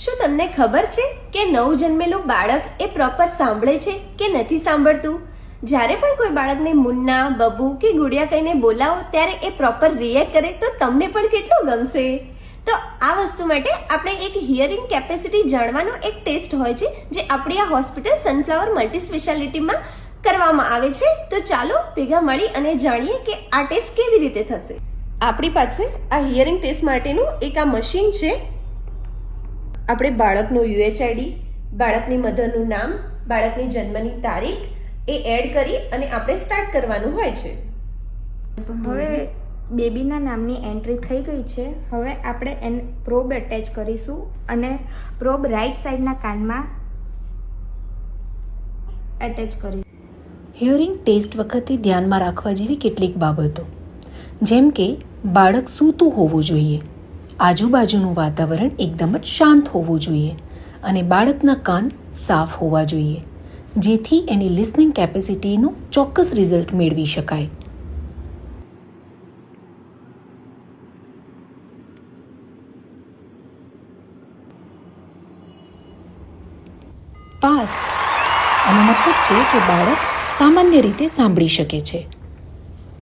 શું તમને ખબર છે કે નવું જન્મેલું બાળક એ પ્રોપર સાંભળે છે કે નથી સાંભળતું? જ્યારે પણ કોઈ બાળકને મુન્ના, બબુ કે ગુડિયા કહીને બોલાવો ત્યારે એ પ્રોપર રિએક્ટ કરે તો તમને પણ કેટલું ગમશે. તો આ વસ્તુ માટે આપણે એક હિયરિંગ કેપેસિટી જાણવાનો એક ટેસ્ટ હોય છે જે આપણી આ હોસ્પિટલ સનફ્લાવર મલ્ટી સ્પેશિયાલિટીમાં કરવામાં આવે છે. તો ચાલો ભેગા મળી અને જાણીએ કે આ ટેસ્ટ કેવી રીતે થશે. આપણી પાસે આ હિયરિંગ ટેસ્ટ માટેનું એક આ મશીન છે. આપણે બાળકનું યુએચઆઈડી, બાળકની મધરનું નામ, બાળકની જન્મની તારીખ એ એડ કરી અને આપણે સ્ટાર્ટ કરવાનું હોય છે. હવે બેબીના નામની એન્ટ્રી થઈ ગઈ છે. હવે આપણે એને પ્રોબ એટેચ કરીશું અને પ્રોબ રાઈટ સાઈડના કાનમાં એટેચ કરીશું. હિયરિંગ ટેસ્ટ વખતે ધ્યાનમાં રાખવા જેવી કેટલીક બાબતો, જેમ કે બાળક સૂતું હોવું જોઈએ, આજુબાજુનું વાતાવરણ એકદમ જ શાંત હોવું જોઈએ અને બાળકના કાન સાફ હોવા જોઈએ, જેથી એની લિસનિંગ કેપેસિટીનું ચોક્કસ રિઝલ્ટ મેળવી શકાય. પાસ આનો મતલબ છે કે બાળક સામાન્ય રીતે સાંભળી શકે છે.